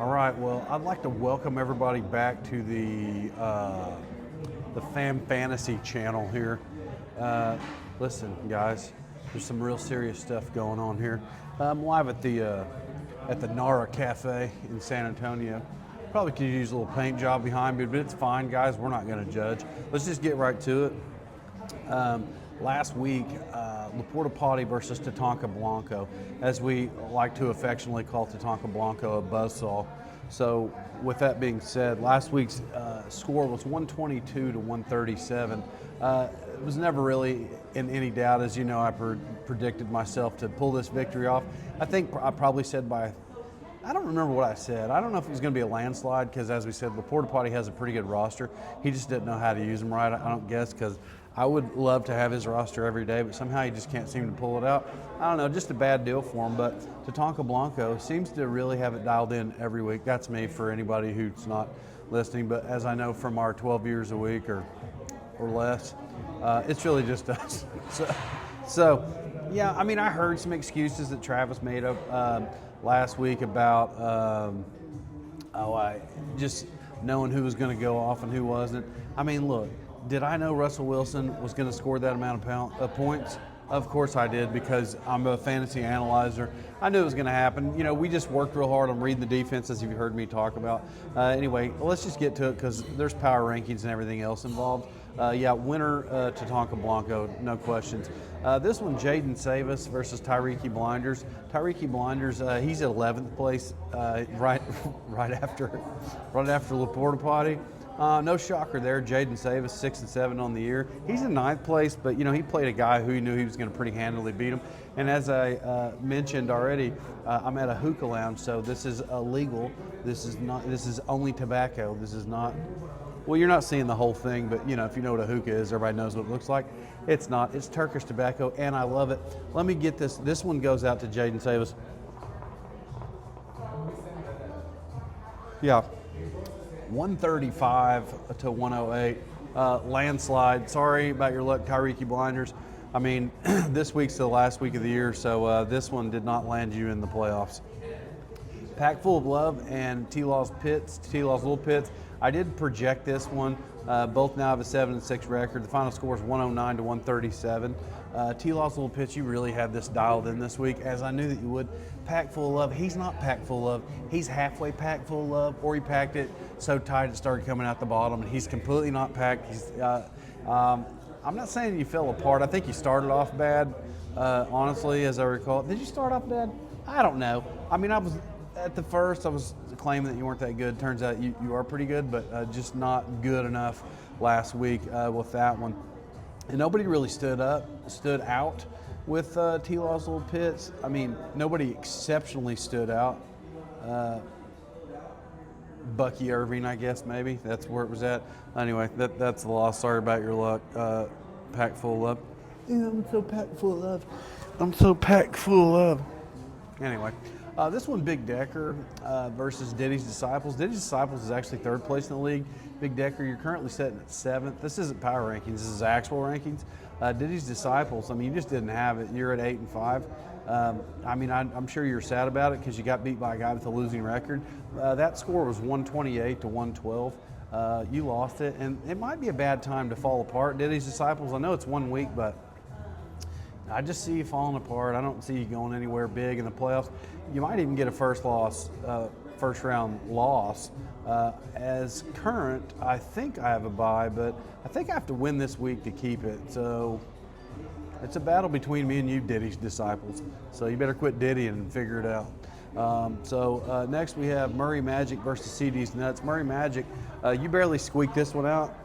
All right. Well, I'd like to welcome everybody back to the Fam Fantasy channel here. Uh, Listen, guys, there's some real serious stuff going on here. I'm live at the Nara Cafe in San Antonio. Probably could use a little paint job behind me, but it's fine, guys. We're not going to judge. Let's just get right to it. Last week, Laporta Potty versus Tatanka Blanco, as we like to affectionately call Tatanka Blanco a buzzsaw. So, with that being said, last week's score was 122 to 137. It was never really in any doubt, as you know, I predicted myself to pull this victory off. I think I probably said I don't remember what I said. I don't know if it was going to be a landslide because, as we said, Laporta Potty has a pretty good roster. He just didn't know how to use them right, I don't guess, because I would love to have his roster every day, but somehow he just can't seem to pull it out. I don't know, just a bad deal for him. But Tatanka Blanco seems to really have it dialed in every week. That's me for anybody who's not listening. But as I know from our 12 years a week or less, it's really just us. So, yeah, I mean, I heard some excuses that Travis made up last week about I just knowing who was going to go off and who wasn't. I mean, look, did I know Russell Wilson was going to score that amount of points? Of course I did, because I'm a fantasy analyzer. I knew it was going to happen. You know, we just worked real hard on reading the defense, as you've heard me talk about. Anyway, let's just get to it because there's power rankings and everything else involved. Yeah, winner Tatanka Blanco, no questions. This one, Jaden Savas versus Tyreek Blinders. Tyreek Blinders, he's at 11th place, right after Laporta Potty. No shocker there. Jaden Savas, 6 and 7 on the year. He's in 9th place, but you know he played a guy who he knew he was going to pretty handily beat him. And as I mentioned already, I'm at a hookah lounge, so this is illegal. This is only tobacco. This is not. Well, you're not seeing the whole thing, but you know, if you know what a hookah is, everybody knows what it looks like. It's not. It's Turkish tobacco, and I love it. Let me get this. This one goes out to Jaden Savas. Yeah, 135 to 108. Landslide. Sorry about your luck, Tyreek Blinders. I mean, this week's the last week of the year, so this one did not land you in the playoffs. Pack Full of Love and T-Law's Little Pits. I did project this one. Both now have a 7-6 record. The final score is 109 to 137. T-Law's Little Pits, you really had this dialed in this week, as I knew that you would. Pack Full of Love, he's not packed full of love. He's halfway packed full of love, or he packed it so tight it started coming out the bottom, and he's completely not packed. I'm not saying you fell apart. I think you started off bad, honestly, as I recall. Did you start off bad? I don't know. I mean, at the first, I was claiming that you weren't that good. Turns out you are pretty good, but just not good enough last week with that one. And nobody really stood out with T-Law's Little Pits. I mean, nobody exceptionally stood out. Bucky Irving, I guess, maybe. That's where it was at. Anyway, that's the loss. Sorry about your luck. Packed full of love. Yeah, I'm so packed full of love. I'm so packed full of love. Anyway. This one, Big Decker versus Diddy's Disciples. Diddy's Disciples is actually 3rd place in the league. Big Decker, you're currently sitting at 7th. This isn't power rankings. This is actual rankings. Diddy's Disciples, I mean, you just didn't have it. You're at 8 and 5. I mean, I'm sure you're sad about it because you got beat by a guy with a losing record. That score was 128 to 112. You lost it, and it might be a bad time to fall apart. Diddy's Disciples, I know it's 1 week, but I just see you falling apart. I don't see you going anywhere big in the playoffs. You might even get a first round loss. As current, I think I have a bye, but I think I have to win this week to keep it. So it's a battle between me and you, Diddy's Disciples. So you better quit Diddy and figure it out. Next we have Murray Magic versus CD's Nuts. Murray Magic, you barely squeaked this one out.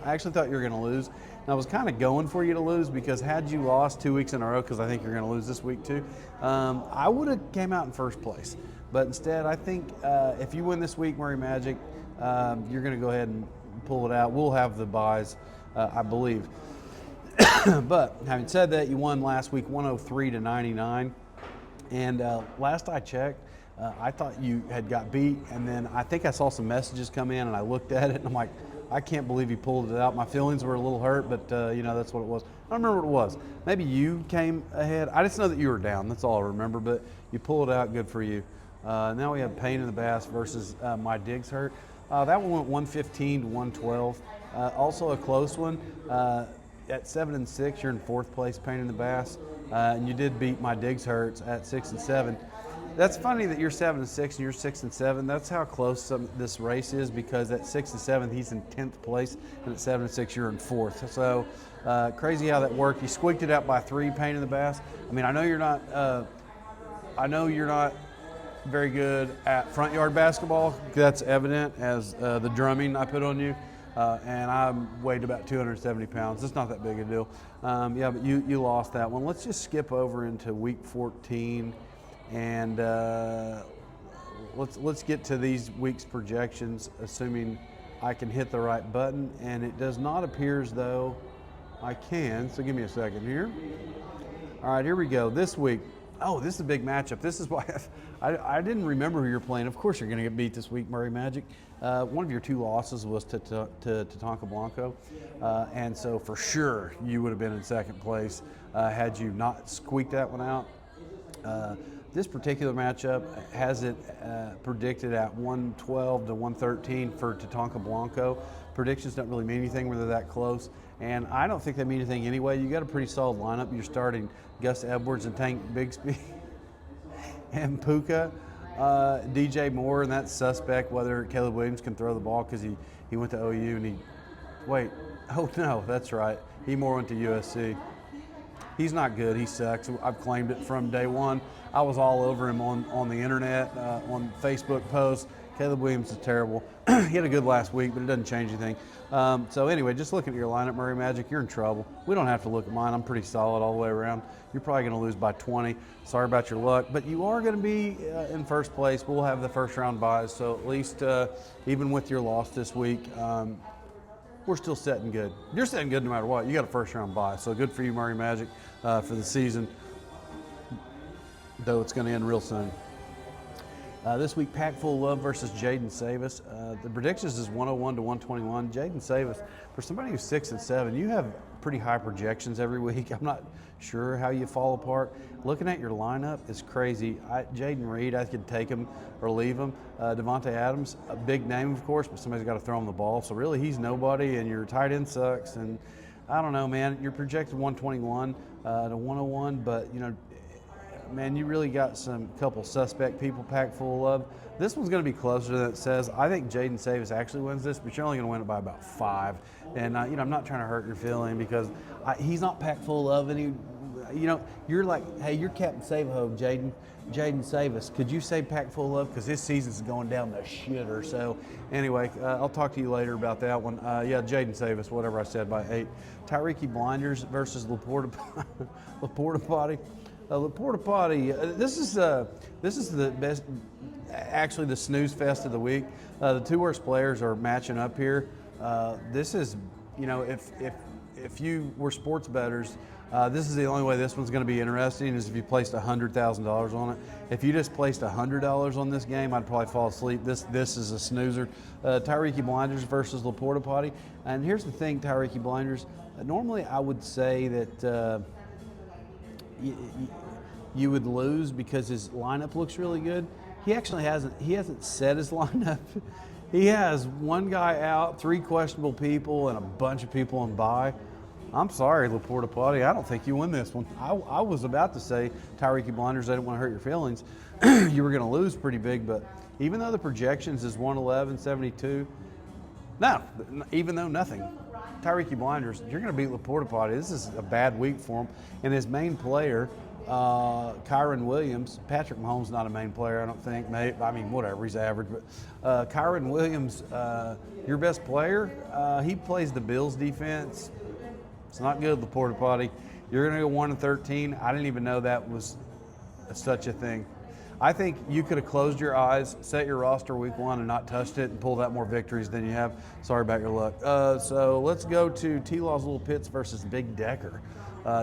I actually thought you were going to lose. And I was kind of going for you to lose because had you lost 2 weeks in a row, because I think you're going to lose this week too, I would have came out in first place. But instead, I think if you win this week, Murray Magic, you're going to go ahead and pull it out. We'll have the buys, I believe. But having said that, you won last week 103 to 99. And last I checked, I thought you had got beat, and then I think I saw some messages come in, and I looked at it, and I'm like, I can't believe you pulled it out. My feelings were a little hurt, but you know, that's what it was. I don't remember what it was. Maybe you came ahead. I just know that you were down. That's all I remember, but you pulled it out. Good for you. Now we have Pain in the Bass versus My Digs Hurt. That one went 115 to 112. Also a close one. At 7-6, you're in fourth place, Pain in the Bass, and you did beat My Digs Hurts at 6-7. That's funny that you're 7-6 and you're 6-7. That's how close this race is, because at 6-7 he's in 10th place, and at 7-6 you're in fourth. So crazy how that worked. You squeaked it out by 3, Pain in the Bass. I mean, I know you're not very good at front yard basketball. That's evident as the drumming I put on you. And I weighed about 270 pounds. It's not that big a deal. Yeah, but you lost that one. Let's just skip over into week 14, and let's get to these week's projections, assuming I can hit the right button, and it does not appear as though I can. So give me a second here. All right, here we go. This week. Oh, this is a big matchup. This is why I didn't remember who you're playing. Of course you're going to get beat this week, Murray Magic. One of your 2 losses was to Tatanka Blanco. And so for sure you would have been in second place had you not squeaked that one out. This particular matchup has it predicted at 112 to 113 for Tatanka Blanco. Predictions don't really mean anything when they're that close, and I don't think they mean anything anyway. You got a pretty solid lineup. You're starting Gus Edwards and Tank Bigsby and Puka, DJ Moore, and that's suspect whether Caleb Williams can throw the ball, because he went to OU and that's right. He more went to USC. He's not good. He sucks. I've claimed it from day one. I was all over him on the internet, on Facebook posts. Caleb Williams is terrible. He had a good last week, but it doesn't change anything. So anyway, just looking at your lineup, Murray Magic, you're in trouble. We don't have to look at mine. I'm pretty solid all the way around. You're probably going to lose by 20. Sorry about your luck, but you are going to be in first place. We'll have the first round buys, so at least even with your loss this week, we're still setting good. You're setting good no matter what. You got a first round buy, so good for you, Murray Magic, for the season, though it's going to end real soon. This week, Pack Full of Love versus Jaden Savis. The predictions is 101 to 121. Jaden Savis, for somebody who's 6-7, you have pretty high projections every week. I'm not sure how you fall apart. Looking at your lineup is crazy. Jaden Reed, I could take him or leave him. Devontae Adams, a big name, of course, but somebody's got to throw him the ball. So really, he's nobody, and your tight end sucks. And I don't know, man. You're projected 121 to 101, but man, you really got some couple suspect people packed full of love. This one's going to be closer than it says. I think Jaden Savis actually wins this, but you're only going to win it by about 5. And I'm not trying to hurt your feeling, because he's not packed full of love. And you're like, hey, you're Captain Save-Ho, Jaden Savis. Could you say packed full of love? Because this season's going down the shitter. So anyway, I'll talk to you later about that one. Yeah, Jaden Savis, whatever I said, by 8. Tyreke Blinders versus Laporta Potty. Laporta Potty. This is the best, actually the snooze fest of the week. The 2 worst players are matching up here. This is, if you were sports bettors, this is the only way this one's going to be interesting, is if you placed $100,000 on it. If you just placed $100 on this game, I'd probably fall asleep. This is a snoozer. Tyreke Blinders versus Laporta Potty. And here's the thing, Tyreke Blinders. Normally, I would say that. You would lose because his lineup looks really good. He actually hasn't set his lineup. He has 1 guy out, 3 questionable people, and a bunch of people on bye. I'm sorry, Laporta Potty. I don't think you win this one. I was about to say, Tyreke Blinders, I didn't want to hurt your feelings. You were going to lose pretty big, but even though the projections is 111, 72, no, even though nothing. Tyreke Blinders, you're going to beat Laporta Potty. This is a bad week for him. And his main player, Kyron Williams, Patrick Mahomes not a main player, I don't think. Whatever, he's average. But Kyron Williams, your best player, he plays the Bills defense. It's not good, Laporta Potty. You're going to go 1-13. I didn't even know that was such a thing. I think you could have closed your eyes, set your roster week 1, and not touched it, and pulled out more victories than you have. Sorry about your luck. So let's go to T-Law's Little Pits versus Big Decker.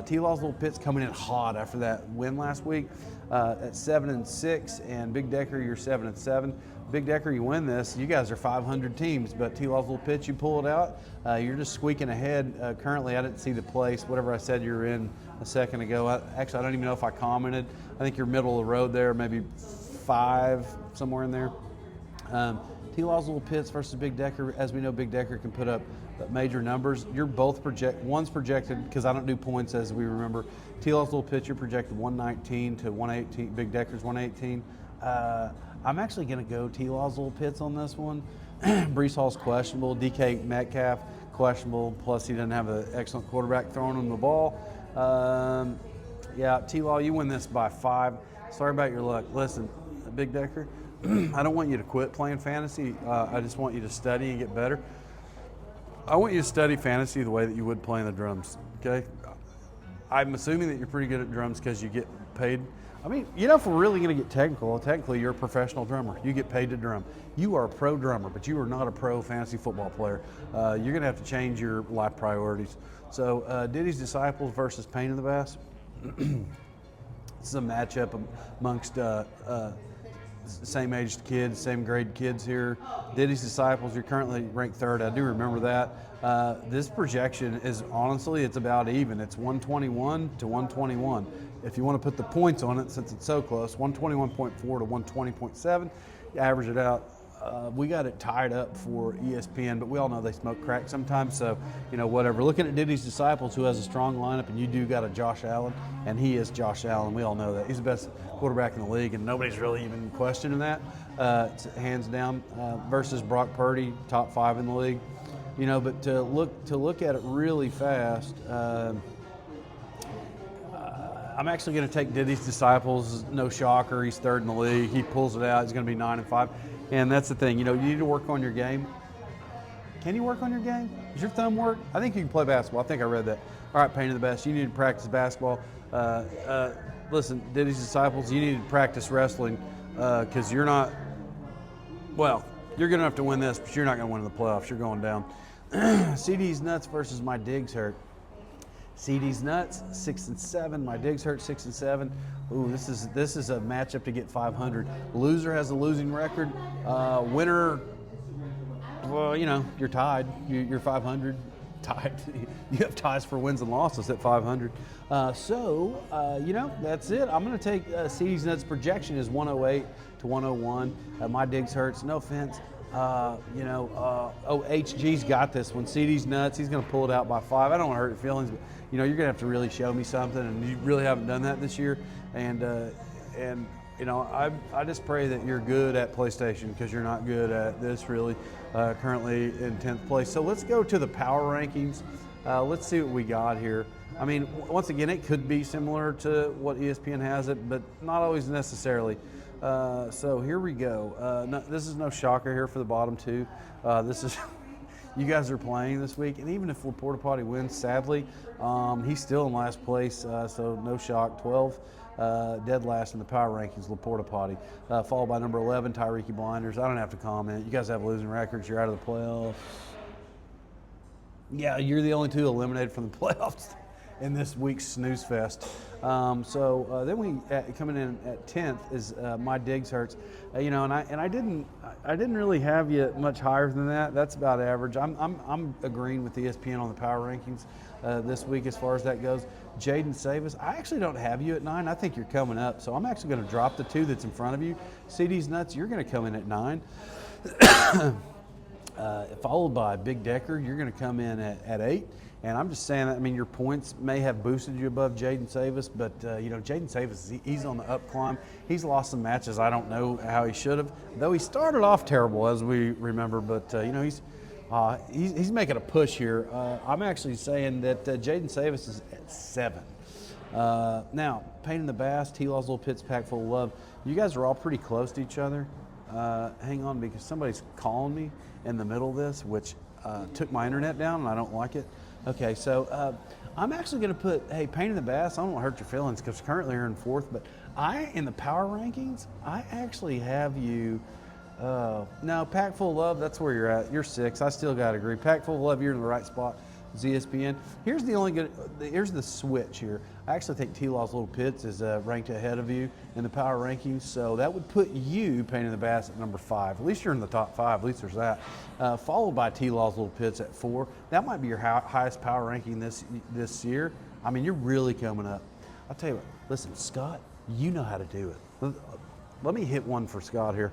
T-Law's Little Pits coming in hot after that win last week at 7-6, and Big Decker, you're 7-7. Big Decker, you win this, you guys are 500 teams, but T-Law's Little Pits, you pull it out. You're just squeaking ahead. Currently, I didn't see the place, whatever I said you were in a second ago. I don't even know if I commented. I think you're middle of the road there, maybe 5, somewhere in there. T-Law's Little Pits versus Big Decker. As we know, Big Decker can put up major numbers. You're both one's projected, because I don't do points as we remember. T-Law's Little Pits, you're projected 119 to 118. Big Decker's 118. I'm actually going to go T-Law's Little Pits on this one. Brees Hall's questionable. DK Metcalf, questionable. Plus, he doesn't have an excellent quarterback throwing him the ball. Yeah, T-Law, you win this by 5. Sorry about your luck. Listen, Big Decker, I don't want you to quit playing fantasy. I just want you to study and get better. I want you to study fantasy the way that you would playing the drums, okay? I'm assuming that you're pretty good at drums because you get paid. I mean, you know, if we're really going to get technical, technically you're a professional drummer. You get paid to drum. You are a pro drummer, but you are not a pro fantasy football player. You're going to have to change your life priorities. So Diddy's Disciples versus Pain in the Bass. This is a matchup amongst same-aged kids, same-grade kids here. Diddy's Disciples, you're currently ranked 3rd. I do remember that. This projection is, honestly, it's about even. It's 121 to 121. If you want to put the points on it, since it's so close, 121.4 to 120.7, you average it out. We got it tied up for ESPN, but we all know they smoke crack sometimes, so, you know, whatever. Looking at Diddy's Disciples, who has a strong lineup, and you do got a Josh Allen, and he is Josh Allen. We all know that. He's the best quarterback in the league, and nobody's really even questioning that, hands down, versus Brock Purdy, top 5 in the league. You know, but to look at it really fast, I'm actually going to take Diddy's Disciples. No shocker, he's 3rd in the league. He pulls it out. He's going to be 9-5. And that's the thing, you know, you need to work on your game. Can you work on your game? Does your thumb work? I think you can play basketball. I think I read that. All right, Pain in the Bass, you need to practice basketball. Listen, Diddy's Disciples, you need to practice wrestling because you're not, well, you're going to have to win this, but you're not going to win in the playoffs. You're going down. CD's Nuts versus My Digs Hurt. CD's Nuts, 6-7. My Digs Hurt, 6-7. Ooh, this is a matchup to get 500. Loser has a losing record. Winner, well, you know, you're tied. You're 500. Tied. You have ties for wins and losses at 500. You know, that's it. I'm going to take CD's Nuts projection is 108 to 101. My Digs Hurts, no offense. HG's got this one. CD's Nuts. He's going to pull it out by 5. I don't want to hurt your feelings, but you know you're going to have to really show me something, and you really haven't done that this year. And you know, I just pray that you're good at PlayStation because you're not good at this really. Currently in 10th place. So let's go to the power rankings. Let's see what we got here. I mean, once again, it could be similar to what ESPN has it, but not always necessarily. So here we go. This is no shocker here for the bottom 2. This is you guys are playing this week, and even if Laporta Potty wins, sadly, he's still in last place, so no shock. 12, dead last in the power rankings, Laporta Potty, followed by number 11, Tyreek Blinders. I don't have to comment. You guys have losing records. You're out of the playoffs. Yeah, you're the only 2 eliminated from the playoffs in this week's snooze fest. Then we coming in at 10th is My Digs Hurts. You know, and I didn't really have you much higher than that. That's about average. I'm agreeing with ESPN on the power rankings this week as far as that goes. Jaden Savis, I actually don't have you at 9. I think you're coming up, so I'm actually going to drop the 2 that's in front of you. CD's Nuts, you're going to come in at 9. Followed by Big Decker, you're going to come in at 8. And I'm just saying that, I mean, your points may have boosted you above Jaden Savis, but, you know, Jaden Savis, he's on the up climb. He's lost some matches. I don't know how he should have, though he started off terrible, as we remember. But, you know, he's making a push here. I'm actually saying that Jaden Savis is at 7. Now, Pain in the Bass, T-Law's Little Pits, Pack Full of Love. You guys are all pretty close to each other. Hang on, because somebody's calling me in the middle of this, which took my internet down, and I don't like it. Okay, so I'm actually going to put, hey, Pain in the Bass, I don't want to hurt your feelings because currently you're in 4th, but in the power rankings, I actually have you, no, Pack Full of Love, that's where you're at. You're 6. I still got to agree. Pack Full of Love, you're in the right spot. ESPN. Here's the switch here. I actually think T-Law's Little Pits is ranked ahead of you in the power rankings, so that would put you, Pain in the Bass, at number 5. At least you're in the top 5. At least there's that. Followed by T-Law's Little Pits at 4. That might be your highest power ranking this year. I mean, you're really coming up. I'll tell you what. Listen, Scott, you know how to do it. Let me hit one for Scott here.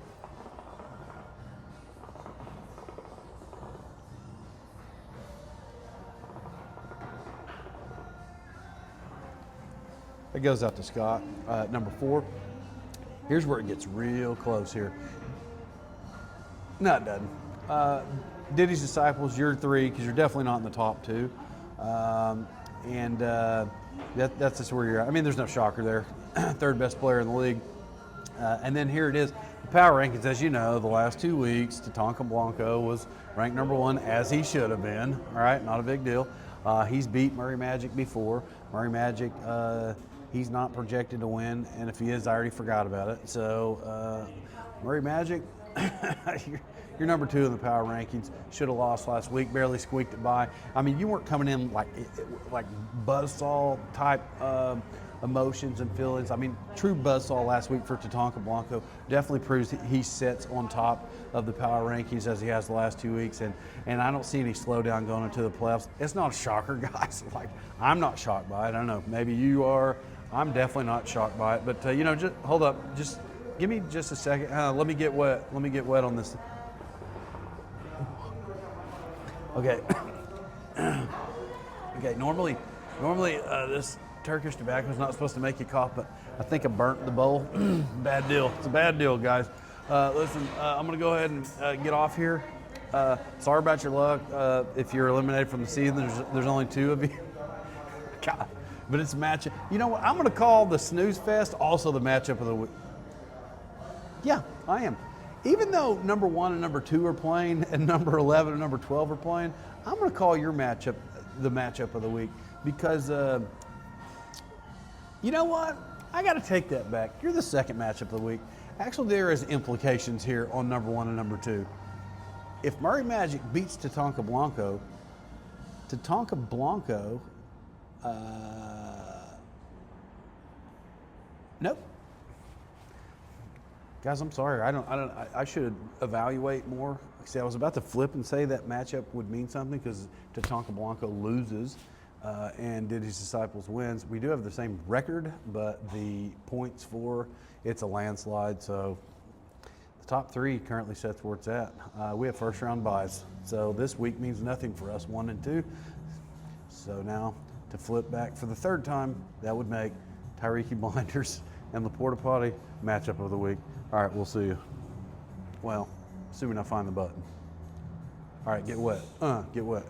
That goes out to Scott. Number 4. Here's where it gets real close here. No, it doesn't. Diddy's Disciples, you're 3 because you're definitely not in the top 2. That's just where you're at. I mean, there's no shocker there. 3rd best player in the league. And then here it is. The power rankings, as you know, the last 2 weeks, Tatanka Blanco was ranked number 1, as he should have been. All right, not a big deal. He's beat Murray Magic before. Murray Magic, he's not projected to win, and if he is, I already forgot about it. So, Murray Magic, you're number 2 in the power rankings. Should have lost last week, barely squeaked it by. I mean, you weren't coming in like buzzsaw type emotions and feelings. I mean, true buzzsaw last week for Tatanka Blanco. Definitely proves he sits on top of the power rankings as he has the last 2 weeks, and I don't see any slowdown going into the playoffs. It's not a shocker, guys. Like, I'm not shocked by it. I don't know. Maybe you are. I'm definitely not shocked by it. But you know, just hold up. Just give me just a second. Let me get wet. Let me get wet on this. Okay. Okay. Normally, this Turkish tobacco is not supposed to make you cough, but I think I burnt the bowl. Bad deal. It's a bad deal, guys. Listen, I'm going to go ahead and get off here. Sorry about your luck. If you're eliminated from the season, there's only 2 of you. God, but it's a matchup. You know what? I'm going to call the Snooze Fest also the matchup of the week. Yeah, I am. Even though number 1 and number 2 are playing, and number 11 and number 12 are playing, I'm going to call your matchup the matchup of the week because. You know what? I got to take that back. You're the 2nd matchup of the week. Actually, there is implications here on number 1 and number 2. If Murray Magic beats Tatanka Blanco, nope. Guys, I'm sorry. I should evaluate more. See, I was about to flip and say that matchup would mean something because Tatanka Blanco loses. And Diddy's Disciples wins. We do have the same record, but the points for it's a landslide. So the top 3 currently sets where it's at. We have 1st round buys. So this week means nothing for us, 1 and 2. So now to flip back for the 3rd time, that would make Tyreke Blinders and the Porta Potty matchup of the week. All right, we'll see you. Well, assuming I find the button. All right, get wet. Get wet.